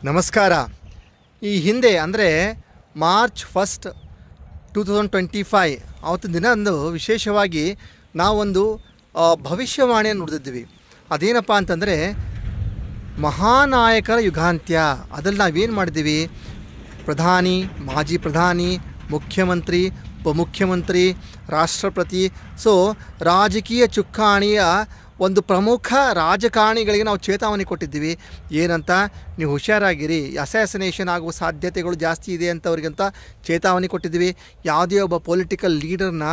ನಮಸ್ಕಾರ. ಈ ಹಿಂದೆ ಅಂದರೆ ಮಾರ್ಚ್ 1, 2025 ಆವತ್ತಿನ ದಿನ ಅಂದು ವಿಶೇಷವಾಗಿ ನಾವೊಂದು ಭವಿಷ್ಯವಾಣಿಯನ್ನು ನುಡಿದಿದ್ವಿ. ಅದೇನಪ್ಪ ಅಂತಂದರೆ ಮಹಾನಾಯಕರ ಯುಗಾಂತ್ಯ. ಅದರಲ್ಲಿ ನಾವೇನು ಮಾಡಿದ್ದೀವಿ, ಪ್ರಧಾನಿ, ಮಾಜಿ ಪ್ರಧಾನಿ, ಮುಖ್ಯಮಂತ್ರಿ, ಉಪಮುಖ್ಯಮಂತ್ರಿ, ರಾಷ್ಟ್ರಪತಿ, ರಾಜಕೀಯ ಚುಕ್ಕಾಣಿಯ ಒಂದು ಪ್ರಮುಖ ರಾಜಕಾರಣಿಗಳಿಗೆ ನಾವು ಚೇತಾವಣೆ ಕೊಟ್ಟಿದ್ದೀವಿ. ಏನಂತ, ನೀವು ಹುಷಾರಾಗಿರಿ, ಅಸ್ಯಾಸಿನೇಷನ್ ಆಗುವ ಸಾಧ್ಯತೆಗಳು ಜಾಸ್ತಿ ಇದೆ ಅಂತ ಅವ್ರಿಗಂತ ಚೇತಾವಣೆ ಕೊಟ್ಟಿದ್ದೀವಿ. ಯಾವುದೇ ಒಬ್ಬ ಪೊಲಿಟಿಕಲ್ ಲೀಡರ್ನ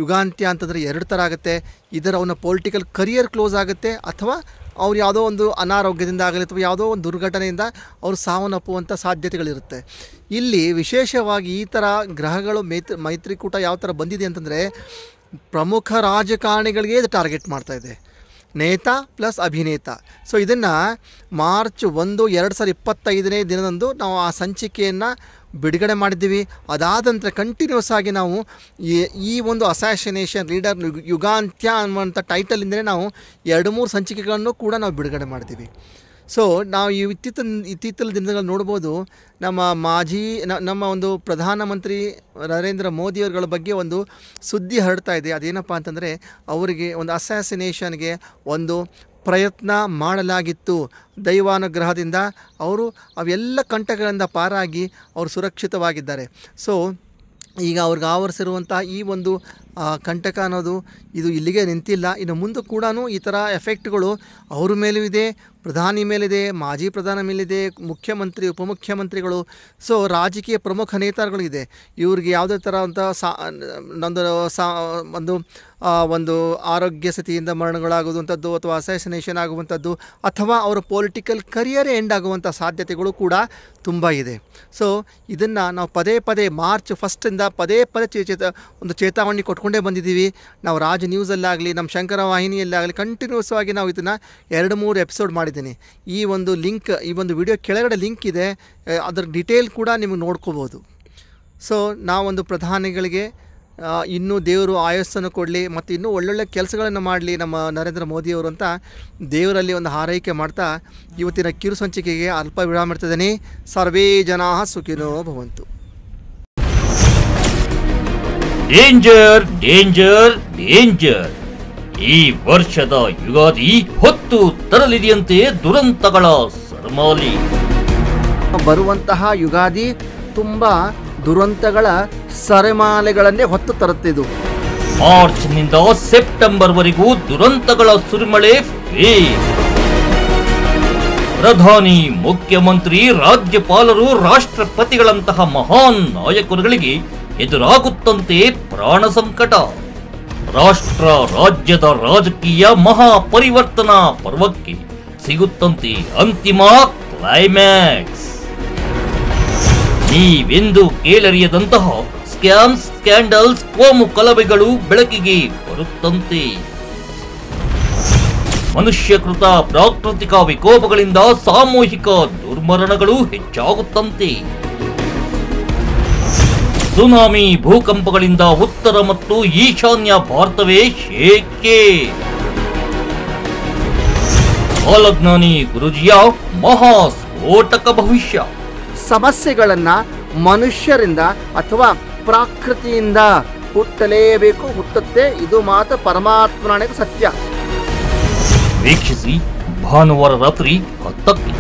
ಯುಗಾಂತ್ಯ ಅಂತಂದರೆ ಎರಡು ಥರ ಆಗುತ್ತೆ. ಇದರ ಅವನ ಪೊಲಿಟಿಕಲ್ ಕರಿಯರ್ ಕ್ಲೋಸ್ ಆಗುತ್ತೆ, ಅಥವಾ ಅವ್ರು ಯಾವುದೋ ಒಂದು ಅನಾರೋಗ್ಯದಿಂದ ಆಗಲಿ ಅಥವಾ ಯಾವುದೋ ಒಂದು ದುರ್ಘಟನೆಯಿಂದ ಅವರು ಸಾವನ್ನಪ್ಪುವಂಥ ಸಾಧ್ಯತೆಗಳಿರುತ್ತೆ. ಇಲ್ಲಿ ವಿಶೇಷವಾಗಿ ಈ ಥರ ಗ್ರಹಗಳು ಮೈತ್ರಿಕೂಟ ಯಾವ ಥರ ಬಂದಿದೆ ಅಂತಂದರೆ ಪ್ರಮುಖ ರಾಜಕಾರಣಿಗಳಿಗೆ ಇದು ಟಾರ್ಗೆಟ್ ಮಾಡ್ತಾಯಿದೆ, ನೇತಾ ಪ್ಲಸ್ ಅಭಿನೇತ. ಇದನ್ನು ಮಾರ್ಚ್ 1, 2025ನೇ ದಿನದಂದು ನಾವು ಆ ಸಂಚಿಕೆಯನ್ನು ಬಿಡುಗಡೆ ಮಾಡಿದ್ದೀವಿ. ಅದಾದ ನಂತರ ಕಂಟಿನ್ಯೂಸ್ ಆಗಿ ನಾವು ಈ ಒಂದು ಅಸ್ಯಾಸಿನೇಷನ್ ಲೀಡರ್ ಯುಗಾಂತ್ಯ ಅನ್ನುವಂಥ ಟೈಟಲಿಂದಲೇ ನಾವು 2-3 ಸಂಚಿಕೆಗಳನ್ನು ಕೂಡ ನಾವು ಬಿಡುಗಡೆ ಮಾಡ್ತೀವಿ. ನಾವು ಈ ಇತ್ತೀಚಿನ ದಿನಗಳಲ್ಲಿ ನೋಡ್ಬೋದು, ನಮ್ಮ ಒಂದು ಪ್ರಧಾನಮಂತ್ರಿ ನರೇಂದ್ರ ಮೋದಿಯವರುಗಳ ಬಗ್ಗೆ ಒಂದು ಸುದ್ದಿ ಹರಡ್ತಾ ಇದೆ. ಅದೇನಪ್ಪ ಅಂತಂದರೆ ಅವರಿಗೆ ಒಂದು ಅಸ್ಯಾಸಿನೇಷನ್ಗೆ ಒಂದು ಪ್ರಯತ್ನ ಮಾಡಲಾಗಿತ್ತು. ದೈವಾನುಗ್ರಹದಿಂದ ಅವರು ಅವೆಲ್ಲ ಕಂಟಕಗಳಿಂದ ಪಾರಾಗಿ ಅವರು ಸುರಕ್ಷಿತವಾಗಿದ್ದಾರೆ. ಈಗ ಅವ್ರಿಗೆ ಆವರಿಸಿರುವಂಥ ಈ ಒಂದು ಕಂಟಕ ಅನ್ನೋದು ಇದು ಇಲ್ಲಿಗೆ ನಿಂತಿಲ್ಲ. ಇನ್ನು ಮುಂದೆ ಕೂಡ ಈ ಥರ ಎಫೆಕ್ಟ್ಗಳು ಅವ್ರ ಮೇಲೂ ಇದೆ, ಪ್ರಧಾನಿ ಮೇಲಿದೆ, ಮಾಜಿ ಪ್ರಧಾನಿ ಮೇಲಿದೆ, ಮುಖ್ಯಮಂತ್ರಿ, ಉಪಮುಖ್ಯಮಂತ್ರಿಗಳು, ರಾಜಕೀಯ ಪ್ರಮುಖ ನೇತಾರುಗಳಿದೆ. ಇವ್ರಿಗೆ ಯಾವುದೇ ಥರ ಅಂತ ಒಂದು ಆರೋಗ್ಯ ಸ್ಥಿತಿಯಿಂದ ಮರಣಗಳಾಗುವಂಥದ್ದು ಅಥವಾ ಅಸ್ಯಾಸಿನೇಷನ್ ಆಗುವಂಥದ್ದು ಅಥವಾ ಅವರ ಪೊಲಿಟಿಕಲ್ ಕರಿಯರೇ ಎಂಡ್ ಆಗುವಂಥ ಸಾಧ್ಯತೆಗಳು ಕೂಡ ತುಂಬ ಇದೆ. ಇದನ್ನು ನಾವು ಪದೇ ಪದೇ ಮಾರ್ಚ್ 1 ಪದೇ ಒಂದು ಚೇತಾವಣೆ ಕೊಟ್ಕೊಂಡೇ ಬಂದಿದ್ದೀವಿ. ನಾವು ರಾಜ್ ನ್ಯೂಸಲ್ಲಾಗಲಿ ನಮ್ಮ ಶಂಕರ ವಾಹಿನಿಯಲ್ಲಾಗಲಿ ಕಂಟಿನ್ಯೂಸ್ ಆಗಿ ನಾವು ಇದನ್ನು 2-3 ಎಪಿಸೋಡ್ ಮಾಡಿದ್ದೀನಿ. ಈ ಒಂದು ಲಿಂಕ್, ಈ ಒಂದು ವಿಡಿಯೋ ಕೆಳಗಡೆ ಲಿಂಕ್ ಇದೆ, ಅದರ ಡಿಟೇಲ್ ಕೂಡ ನಿಮಗೆ ನೋಡ್ಕೋಬೋದು. ನಾವೊಂದು ಪ್ರಧಾನಿಗಳಿಗೆ ಇನ್ನೂ ದೇವರು ಆಯಸ್ಸನ್ನು ಕೊಡಲಿ ಮತ್ತು ಇನ್ನೂ ಒಳ್ಳೊಳ್ಳೆ ಕೆಲಸಗಳನ್ನು ಮಾಡಲಿ ನಮ್ಮ ನರೇಂದ್ರ ಮೋದಿಯವರು ಅಂತ ದೇವರಲ್ಲಿ ಒಂದು ಹಾರೈಕೆ ಮಾಡ್ತಾ ಇವತ್ತಿನ ಕಿರು ಸಂಚಿಕೆಗೆ ಅಲ್ಪ ವಿರಾಮ ಇಡ್ತಿದ್ದೀನಿ. ಸರ್ವೇ ಜನಾಃ ಸುಖಿನೋ ಭವಂತು. Danger danger danger. ಈ ವರ್ಷದ ಯುಗಾದಿ ಹೊತ್ತು ತರಲಿದೆಯಂತೆ ದುರಂತಗಳ ಸರಮಾಲಿ. ಬರುವಂತಹ ಯುಗಾದಿ ತುಂಬ ದುರಂತಗಳ ಸರಮಾಲೆಗಳನ್ನೇ ಹೊತ್ತು ತರುತ್ತಿದ್ದು. ಮಾರ್ಚ್ನಿಂದ ಸೆಪ್ಟೆಂಬರ್ವರೆಗೂ ದುರಂತಗಳ ಸುರಿಮಳೆ. ಪ್ರಧಾನಿ, ಮುಖ್ಯಮಂತ್ರಿ, ರಾಜ್ಯಪಾಲರು, ರಾಷ್ಟ್ರಪತಿಗಳಂತಹ ಮಹಾನ್ ನಾಯಕರುಗಳಿಗೆ ಎದುರಾಗುತ್ತಂತೆ ಪ್ರಾಣ ಸಂಕಟ. ರಾಷ್ಟ್ರ ರಾಜ್ಯದ ರಾಜಕೀಯ ಮಹಾಪರಿವರ್ತನಾ ಪರ್ವಕ್ಕೆ ಸಿಗುತ್ತಂತೆ ಅಂತಿಮ ಕ್ಲೈಮ್ಯಾಕ್ಸ್. ನೀವೆಂದು ಕೇಳರಿಯದಂತಹ ಸ್ಕ್ಯಾಮ್ಸ್, ಸ್ಕ್ಯಾಂಡಲ್ಸ್, ಕೋಮು ಕಲಬೆಗಳು ಬೆಳಕಿಗೆ ಬರುತ್ತಂತೆ. ಮನುಷ್ಯಕೃತ ಪ್ರಾಕೃತಿಕ ವಿಕೋಪಗಳಿಂದ ಸಾಮೂಹಿಕ ದುರ್ಮರಣಗಳು ಹೆಚ್ಚಾಗುತ್ತಂತೆ. ಸುನಾಮಿ, ಭೂಕಂಪಗಳಿಂದ ಉತ್ತರ ಮತ್ತು ಈಶಾನ್ಯ ಭಾರತವೇ ಶೇಕೆ. ಕಾಲಜ್ಞಾನಿ ಗುರೂಜಿಯ ಮಹಾಸ್ಫೋಟಕ ಭವಿಷ್ಯ. ಸಮಸ್ಯೆಗಳನ್ನು ಮನುಷ್ಯರಿಂದ ಅಥವಾ ಪ್ರಾಕೃತಿಯಿಂದ ಹುಟ್ಟಲೇಬೇಕು, ಹುಟ್ಟುತ್ತೆ, ಇದು ಮಾತ್ರ ಪರಮಾತ್ಮನಿಗೆ ಸತ್ಯ. ವೀಕ್ಷಿಸಿ ಭಾನುವಾರ ರಾತ್ರಿ 10ಕ್ಕೆ.